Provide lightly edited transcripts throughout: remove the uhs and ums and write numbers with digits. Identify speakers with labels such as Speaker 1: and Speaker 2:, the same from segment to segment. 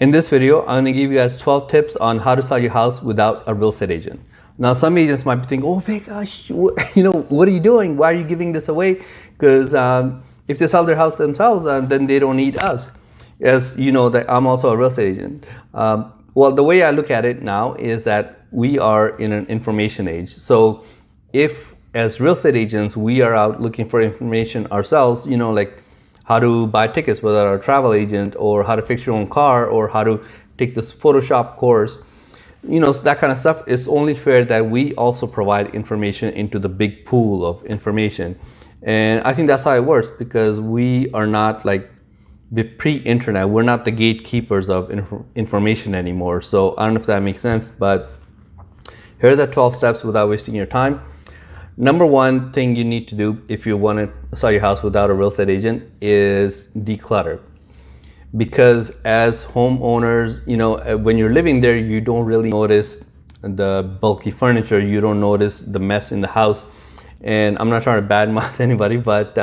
Speaker 1: In this video, I'm going to give you guys 12 tips on how to sell your house without a real estate agent. Now, some agents might be thinking, oh my gosh, what are you doing? Why are you giving this away? Because if they sell their house themselves, then they don't need us. As you know, that I'm also a real estate agent. Well, the way I look at it now is that we are in an information age. So if as real estate agents, we are out looking for information ourselves, like how to buy tickets without a travel agent, or how to fix your own car, or how to take this Photoshop course, that kind of stuff. It's only fair that we also provide information into the big pool of information. And I think that's how it works, because we are not like the pre-internet. We're not the gatekeepers of information anymore. So I don't know if that makes sense, but here are the 12 steps without wasting your time. Number one thing you need to do if you want to sell your house without a real estate agent is declutter. Because as homeowners, when you're living there, you don't really notice the bulky furniture. You don't notice the mess in the house. And I'm not trying to badmouth anybody, but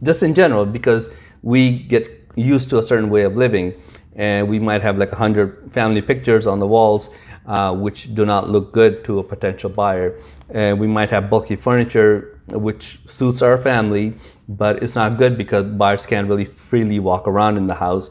Speaker 1: just in general, because we get used to a certain way of living, and we might have like 100 family pictures on the walls, which do not look good to a potential buyer. And we might have bulky furniture, which suits our family, but it's not good because buyers can't really freely walk around in the house.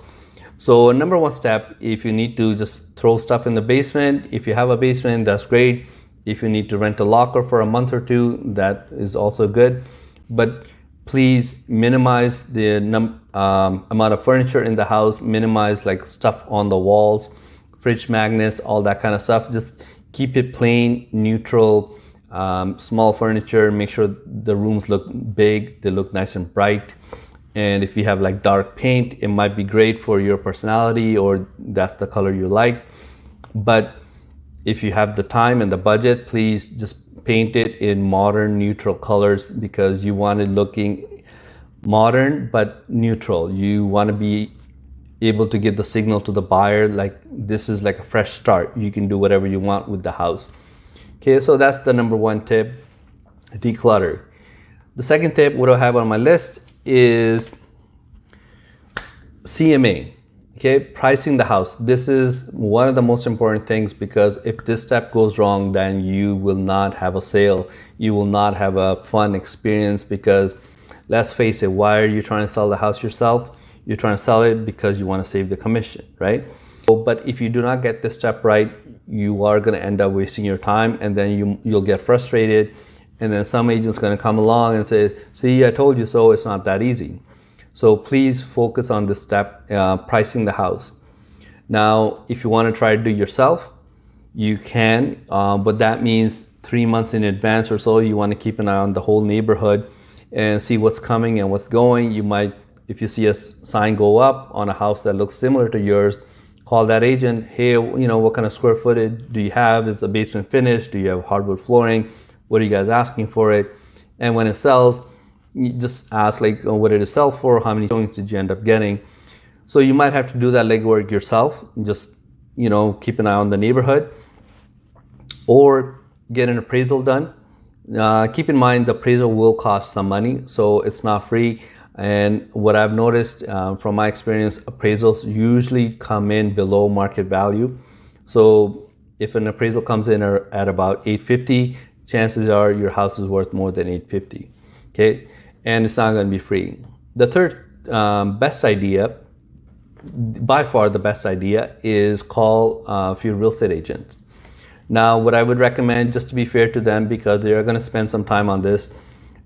Speaker 1: So number one step, if you need to just throw stuff in the basement, if you have a basement, that's great. If you need to rent a locker for a month or two, that is also good. But please minimize the amount of furniture in the house, minimize like stuff on the walls, fridge magnets, all that kind of stuff. Just keep it plain, neutral, small furniture. Make sure the rooms look big, they look nice and bright. And if you have like dark paint, it might be great for your personality, or that's the color you like. But if you have the time and the budget, please just paint it in modern, neutral colors, because you want it looking modern but neutral. You want to be able to give the signal to the buyer like this is like a fresh start. You can do whatever you want with the house. Okay, so that's the number one tip, declutter. The second tip, what I have on my list, is CMA. Okay, pricing the house. This is one of the most important things, because if this step goes wrong, then you will not have a sale. You will not have a fun experience, because let's face it, why are you trying to sell the house yourself? You're trying to sell it because you want to save the commission, right? But if you do not get this step right, you are going to end up wasting your time, and then you'll get frustrated. And then some agent's going to come along and say, see, I told you so. It's not that easy. So please focus on this step, pricing the house. Now, if you want to try to do it yourself, you can, but that means 3 months in advance or so, you want to keep an eye on the whole neighborhood and see what's coming and what's going. You might, if you see a sign go up on a house that looks similar to yours, call that agent. Hey, what kind of square footage do you have? Is the basement finished? Do you have hardwood flooring? What are you guys asking for it? And when it sells, you just ask like, what did it sell for? How many showings did you end up getting? So you might have to do that legwork yourself. Just, keep an eye on the neighborhood, or get an appraisal done. Keep in mind, the appraisal will cost some money, so it's not free. And what I've noticed from my experience, appraisals usually come in below market value. So if an appraisal comes in at about $850, chances are your house is worth more than $850. Okay, and it's not going to be free. The third best idea, by far the best idea, is call a few real estate agents. Now, what I would recommend, just to be fair to them, because they're going to spend some time on this,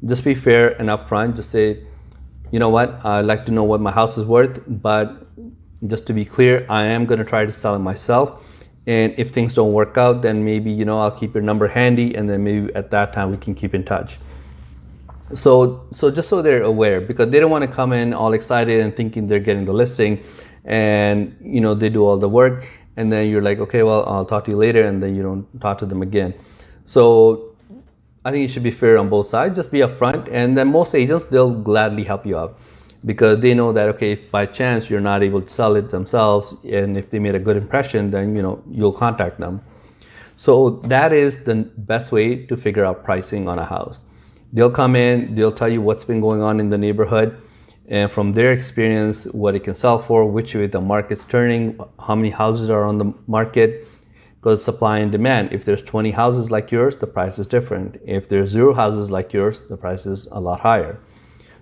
Speaker 1: just be fair and upfront. Just say, you know what, I'd like to know what my house is worth, but just to be clear, I am going to try to sell it myself. And if things don't work out, then maybe, I'll keep your number handy, and then maybe at that time we can keep in touch. So just so they're aware, because they don't want to come in all excited and thinking they're getting the listing, and, they do all the work, and then you're like, okay, well, I'll talk to you later, and then you don't talk to them again. So I think you should be fair on both sides. Just be upfront, and then most agents, they'll gladly help you out, because they know that, okay, if by chance you're not able to sell it themselves, and if they made a good impression, then you'll contact them. So that is the best way to figure out pricing on a house. They'll come in, they'll tell you what's been going on in the neighborhood, and from their experience, what it can sell for, which way the market's turning, how many houses are on the market, because supply and demand. If there's 20 houses like yours, the price is different. If there's 0 houses like yours, the price is a lot higher.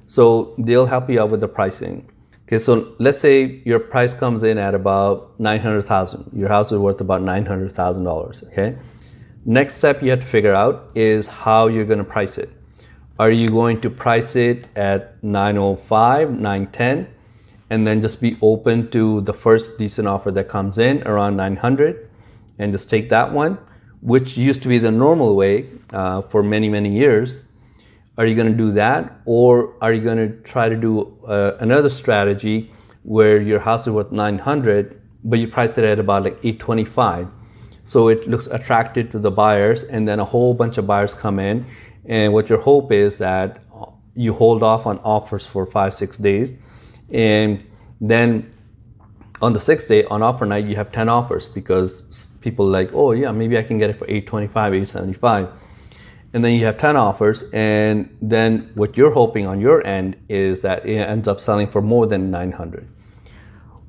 Speaker 1: So they'll help you out with the pricing. Okay, so let's say your price comes in at about $900,000. Your house is worth about $900,000. Okay. Next step you have to figure out is how you're going to price it. Are you going to price it at 905, 910, and then just be open to the first decent offer that comes in around 900 and just take that one, which used to be the normal way for many, many years? Are you going to do that, or are you going to try to do another strategy where your house is worth 900, but you price it at about like 825? So it looks attractive to the buyers, and then a whole bunch of buyers come in. And what your hope is that you hold off on offers for 5-6 days. And then on the 6th day, on offer night, you have 10 offers because people are like, oh yeah, maybe I can get it for 825, 875. And then you have 10 offers. And then what you're hoping on your end is that it ends up selling for more than 900.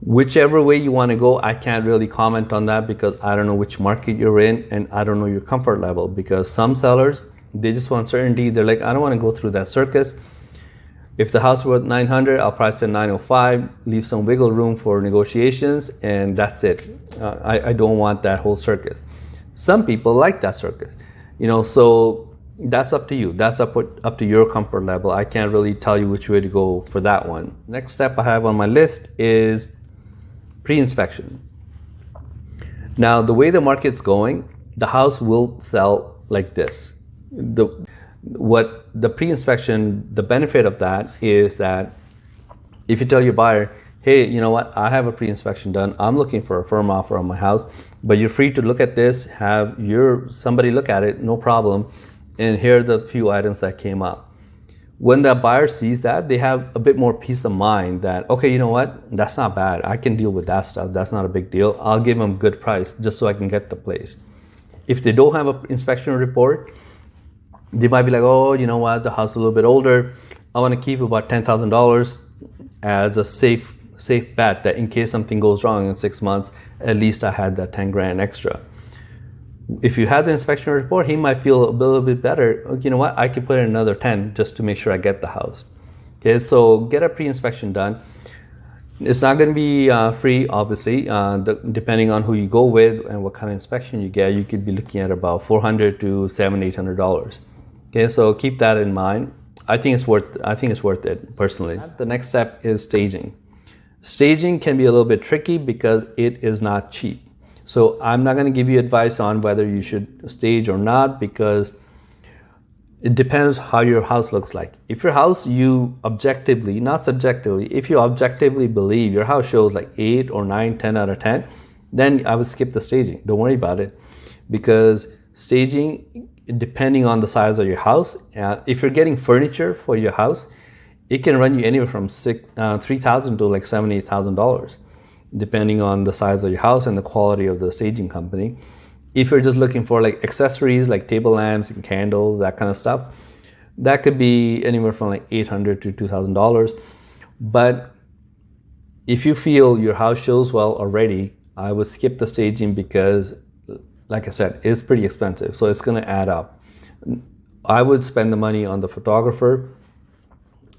Speaker 1: Whichever way you want to go, I can't really comment on that because I don't know which market you're in and I don't know your comfort level, because some sellers, they just want certainty. They're like, I don't want to go through that circus. If the house is worth 900, I'll price it 905, leave some wiggle room for negotiations, and that's it. I don't want that whole circus. Some people like that circus, so that's up to you. That's up to your comfort level. I can't really tell you which way to go for that one. Next step I have on my list is pre-inspection. Now, the way the market's going, the house will sell like this. What the pre-inspection, the benefit of that is that if you tell your buyer, hey, you know what, I have a pre-inspection done, I'm looking for a firm offer on my house, but you're free to look at this, have somebody look at it, no problem, and here are the few items that came up. When the buyer sees that, they have a bit more peace of mind that, okay, you know what, that's not bad, I can deal with that stuff, that's not a big deal, I'll give them a good price just so I can get the place. If they don't have an inspection report, they might be like, oh, you know what, the house is a little bit older, I want to keep about $10,000 as a safe bet that in case something goes wrong in 6 months, at least I had that 10 grand extra. If you have the inspection report, he might feel a little bit better. You know what, I could put in another 10 just to make sure I get the house. Okay, so get a pre-inspection done. It's not going to be free, obviously. Depending on who you go with and what kind of inspection you get, you could be looking at about $400 to $700, $800. Okay, so keep that in mind. I think it's worth it personally. The next step is staging. Staging can be a little bit tricky because it is not cheap. So I'm not going to give you advice on whether you should stage or not, because it depends how your house looks like. If your house, you objectively, not subjectively, if you objectively believe your house shows like 8 or 9, 10 out of 10, then I would skip the staging. Don't worry about it, because staging, depending on the size of your house, if you're getting furniture for your house, it can run you anywhere from $3,000 to like $7,000, $8,000, depending on the size of your house and the quality of the staging company. If you're just looking for like accessories like table lamps and candles, that kind of stuff, that could be anywhere from like $800 to $2,000. But if you feel your house shows well already, I would skip the staging because, like I said, it's pretty expensive. So it's going to add up. I would spend the money on the photographer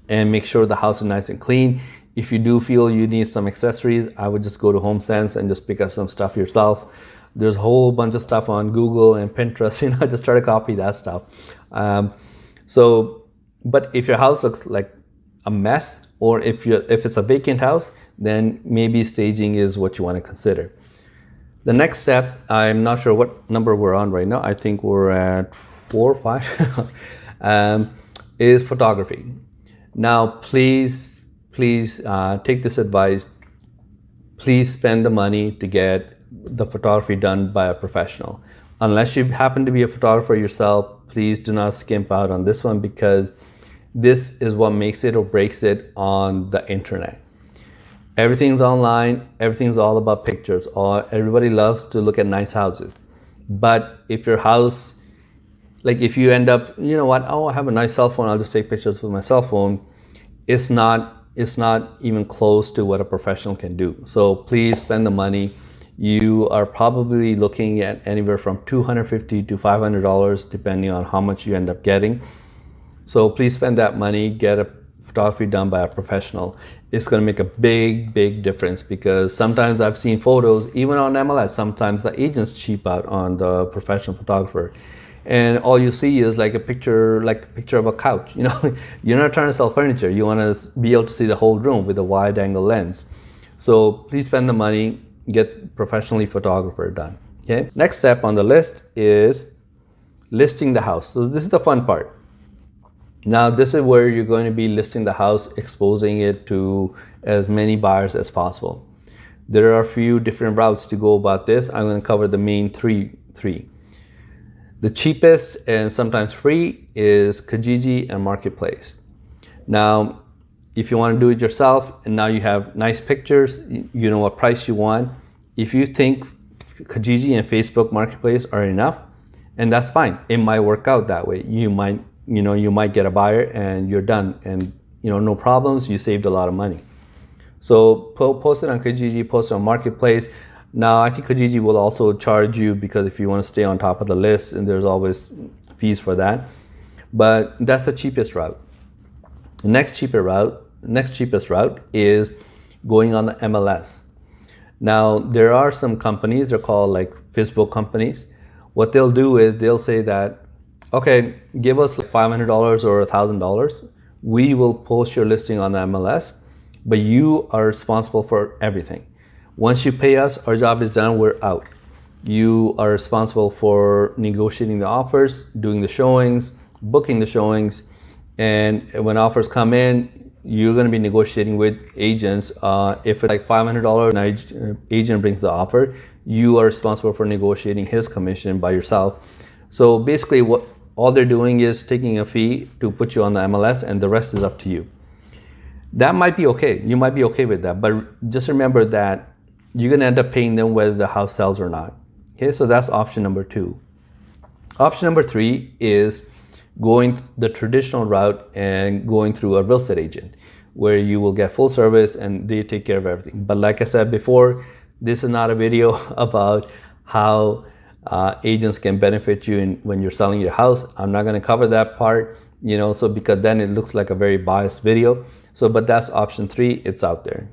Speaker 1: and make sure the house is nice and clean. If you do feel you need some accessories, I would just go to HomeSense and just pick up some stuff yourself. There's a whole bunch of stuff on Google and Pinterest, just try to copy that stuff. But if your house looks like a mess, or if it's a vacant house, then maybe staging is what you want to consider. The next step, I'm not sure what number we're on right now. I think we're at 4 or 5, is photography. Now, please take this advice. Please spend the money to get the photography done by a professional. Unless you happen to be a photographer yourself, please do not skimp out on this one, because this is what makes it or breaks it on the internet. Everything's online. Everything's all about pictures. Everybody loves to look at nice houses. But if your house, like if you end up, you know what, oh, I have a nice cell phone, I'll just take pictures with my cell phone. It's not it's not even close to what a professional can do. So please spend the money. You are probably looking at anywhere from $250 to $500 depending on how much you end up getting. So please spend that money, get a photography done by a professional. It's going to make a big difference, because sometimes I've seen photos, even on MLS, sometimes the agents cheap out on the professional photographer. And all you see is like a picture of a couch. You know, you're not trying to sell furniture. You want to be able to see the whole room with a wide angle lens. So please spend the money, get professionally photographer done. Okay. Next step on the list is listing the house. So this is the fun part. Now this is where you're going to be listing the house, exposing it to as many buyers as possible. There are a few different routes to go about this. I'm going to cover the main three. The cheapest and sometimes free is Kijiji and Marketplace. Now, if you want to do it yourself and now you have nice pictures, you know what price you want. If you think Kijiji and Facebook Marketplace are enough, and that's fine. It might work out that way. You might get a buyer and you're done, and no problems. You saved a lot of money. So post it on Kijiji, post it on Marketplace. Now I think Kijiji will also charge you, because if you want to stay on top of the list, and there's always fees for that. But that's the cheapest route. The next cheapest route is going on the MLS. Now there are some companies, they're called like Facebook companies. What they'll do is they'll say that, okay, give us like $500 or $1,000. We will post your listing on the MLS, but you are responsible for everything. Once you pay us, our job is done, we're out. You are responsible for negotiating the offers, doing the showings, booking the showings, and when offers come in, you're going to be negotiating with agents. If it's like $500 an agent brings the offer, you are responsible for negotiating his commission by yourself. So basically all they're doing is taking a fee to put you on the MLS, and the rest is up to you. That might be okay. You might be okay with that, but just remember that you're going to end up paying them whether the house sells or not. Okay, so that's option number 2. Option number 3 is going the traditional route and going through a real estate agent, where you will get full service and they take care of everything. But like I said before, this is not a video about how agents can benefit you when you're selling your house. I'm not going to cover that part, so because then it looks like a very biased video. So, but that's option 3. It's out there.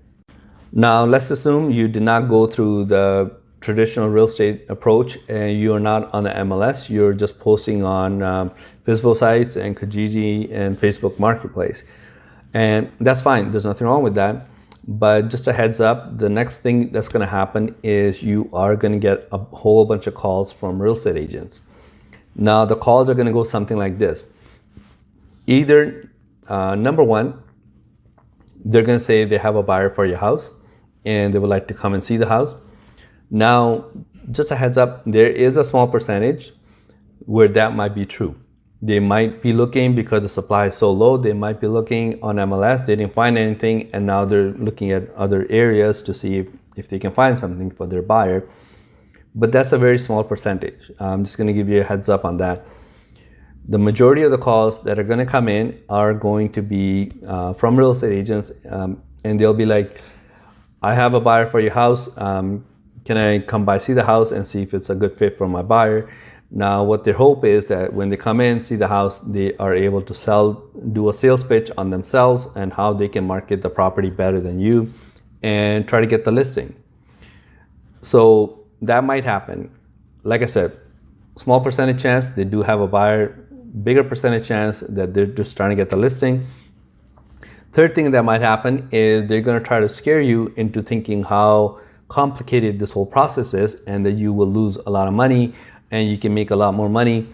Speaker 1: Now, let's assume you did not go through the traditional real estate approach and you're not on the MLS. You're just posting on Facebook sites and Kijiji and Facebook Marketplace. And that's fine. There's nothing wrong with that. But just a heads up, the next thing that's going to happen is you are going to get a whole bunch of calls from real estate agents. Now, the calls are going to go something like this. Either, number one, they're going to say they have a buyer for your house and they would like to come and see the house. Now, just a heads up, there is a small percentage where that might be true. They might be looking because the supply is so low. They might be looking on MLS. They didn't find anything, and now they're looking at other areas to see if they can find something for their buyer. But that's a very small percentage. I'm just going to give you a heads up on that. The majority of the calls that are going to come in are going to be from real estate agents, and they'll be like, I have a buyer for your house. Can I come by, see the house, and see if it's a good fit for my buyer? Now, what their hope is that when they come in, see the house, they are able to do a sales pitch on themselves and how they can market the property better than you and try to get the listing. So that might happen. Like I said, small percentage chance they do have a buyer, bigger percentage chance that they're just trying to get the listing. Third thing that might happen is they're going to try to scare you into thinking how complicated this whole process is and that you will lose a lot of money and you can make a lot more money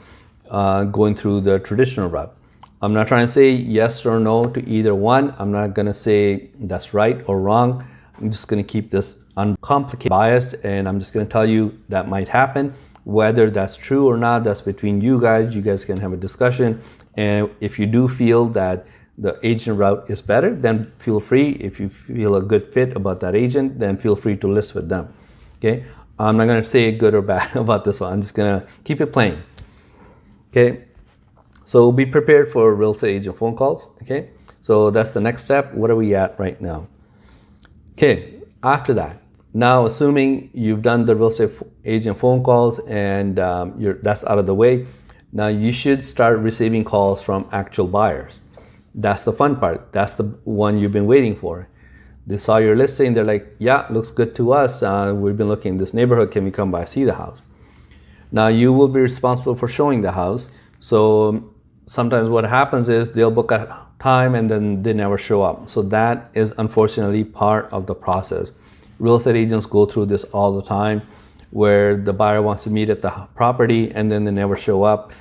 Speaker 1: going through the traditional route. I'm not trying to say yes or no to either one. I'm not going to say that's right or wrong. I'm just going to keep this uncomplicated, biased, and I'm just going to tell you that might happen. Whether that's true or not, that's between you guys. You guys can have a discussion. And if you do feel that the agent route is better, then feel free. If you feel a good fit about that agent, then feel free to list with them. Okay? I'm not going to say good or bad about this one. I'm just going to keep it plain. Okay? So be prepared for real estate agent phone calls. Okay? So that's the next step. What are we at right now? Okay, after that, now assuming you've done the real estate agent phone calls and that's out of the way, now you should start receiving calls from actual buyers. That's the fun part. That's the one you've been waiting for. They saw your listing. They're like, yeah, looks good to us. We've been looking in this neighborhood. Can we come by see the house? Now you will be responsible for showing the house. So sometimes what happens is they'll book a time and then they never show up. So that is unfortunately part of the process. Real estate agents go through this all the time where the buyer wants to meet at the property and then they never show up.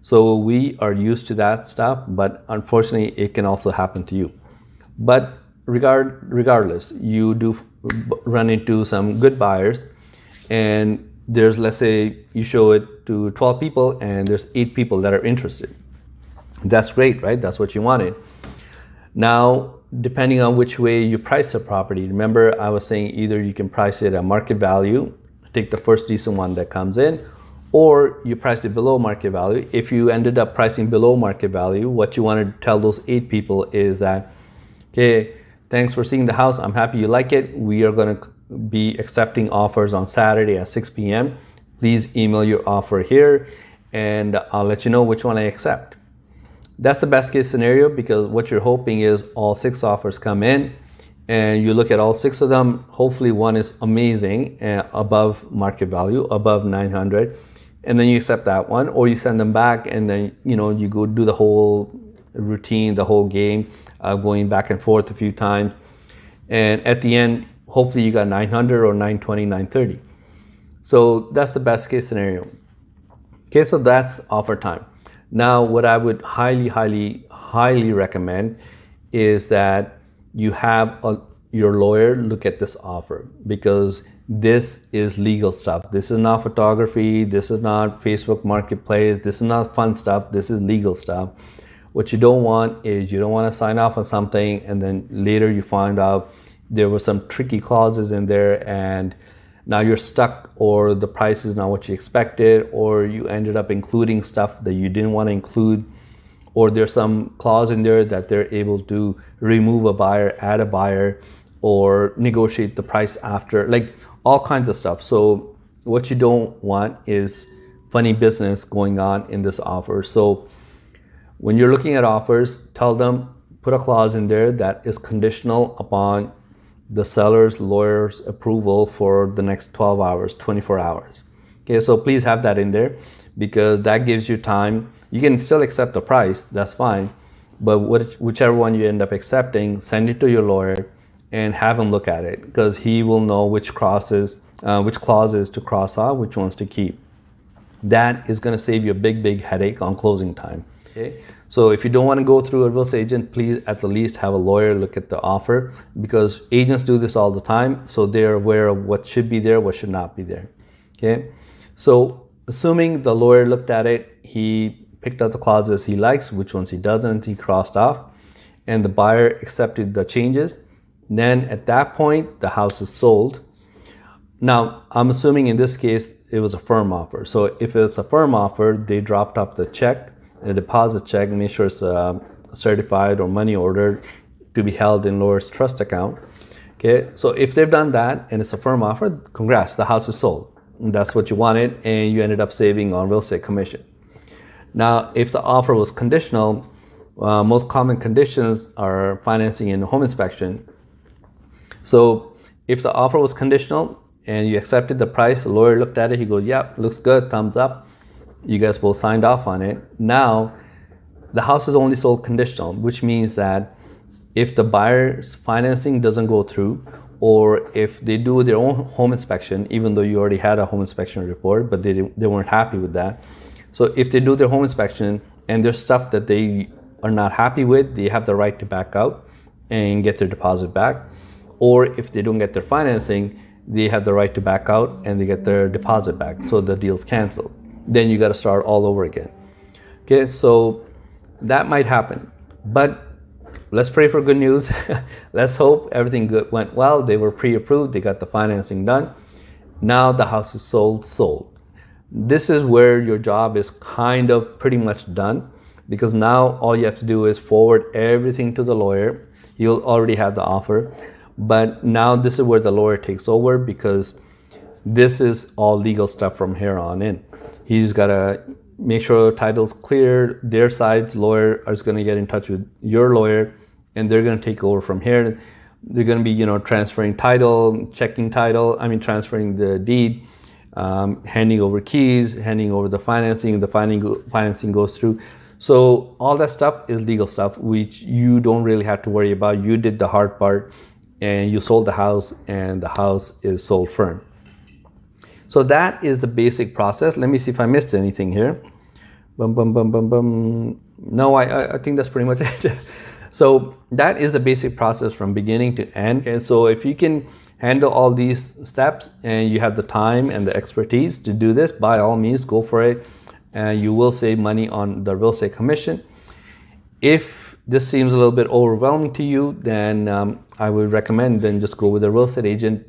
Speaker 1: So we are used to that stuff, but unfortunately it can also happen to you. But regardless, you do run into some good buyers, and there's, let's say you show it to 12 people and there's 8 people that are interested. That's great, right? That's what you wanted. Now, depending on which way you price the property, remember I was saying either you can price it at market value, take the first decent one that comes in, or you price it below market value. If you ended up pricing below market value, what you want to tell those 8 people is that, okay, thanks for seeing the house. I'm happy you like it. We are going to be accepting offers on Saturday at 6 p.m. Please email your offer here and I'll let you know which one I accept. That's the best case scenario, because what you're hoping is all 6 offers come in and you look at all 6 of them. Hopefully one is amazing, above market value, above 900, and then you accept that one, or you send them back and then you go do the whole routine, the whole game, going back and forth a few times, and at the end hopefully you got 900 or 920, 930. So that's the best case scenario. Okay, so that's offer time. Now what I would highly recommend is that you have your lawyer look at this offer, because this is legal stuff. This is not photography. This is not Facebook Marketplace. This is not fun stuff. This is legal stuff. What you don't want is you don't want to sign off on something and then later you find out there were some tricky clauses in there and now you're stuck, or the price is not what you expected, or you ended up including stuff that you didn't want to include, or there's some clause in there that they're able to remove a buyer, add a buyer, or negotiate the price after, like all kinds of stuff. So what you don't want is funny business going on in this offer. So when you're looking at offers, tell them, put a clause in there that is conditional upon the seller's lawyer's approval for the next 12 hours, 24 hours. Okay, so please have that in there, because that gives you time. You can still accept the price, that's fine, but whichever one you end up accepting, send it to your lawyer and have him look at it, because he will know which clauses to cross off, which ones to keep. That is going to save you a big headache on closing time. Okay, so if you don't want to go through a real estate agent, please at the least have a lawyer look at the offer, because agents do this all the time, so they're aware of what should be there, what should not be there. Okay, so assuming the lawyer looked at it, he picked out the clauses he likes, which ones he doesn't, he crossed off, and the buyer accepted the changes, then at that point the house is sold. Now I'm assuming in this case it was a firm offer. So if it's a firm offer, they dropped off the check, a deposit check, make sure it's certified or money ordered to be held in lawyer's trust account. Okay, so if they've done that and it's a firm offer, congrats, the house is sold. And that's what you wanted, and you ended up saving on real estate commission. Now, if the offer was conditional, most common conditions are financing and home inspection. So if the offer was conditional and you accepted the price, the lawyer looked at it, he goes, yeah, looks good, thumbs up. You guys both signed off on it. Now, the house is only sold conditional, which means that if the buyer's financing doesn't go through, or if they do their own home inspection, even though you already had a home inspection report, but they weren't happy with that. So if they do their home inspection and there's stuff that they are not happy with, they have the right to back out and get their deposit back. Or if they don't get their financing, they have the right to back out and they get their deposit back. So the deal's canceled. Then you got to start all over again. Okay, so that might happen. But let's pray for good news. Let's hope everything went well. They were pre-approved. They got the financing done. Now the house is sold. This is where your job is kind of pretty much done, because now all you have to do is forward everything to the lawyer. You'll already have the offer, but now this is where the lawyer takes over, because this is all legal stuff from here on in. He's got to make sure the title's clear. Their side's lawyer is going to get in touch with your lawyer, and they're going to take over from here. They're going to be, transferring title, transferring the deed, handing over keys, handing over the financing. The financing goes through. So all that stuff is legal stuff, which you don't really have to worry about. You did the hard part, and you sold the house, and the house is sold firm. So that is the basic process. Let me see if I missed anything here. No, I think that's pretty much it. So that is the basic process from beginning to end. And so if you can handle all these steps and you have the time and the expertise to do this, by all means, go for it. And you will save money on the real estate commission. If this seems a little bit overwhelming to you, then I would recommend then just go with a real estate agent.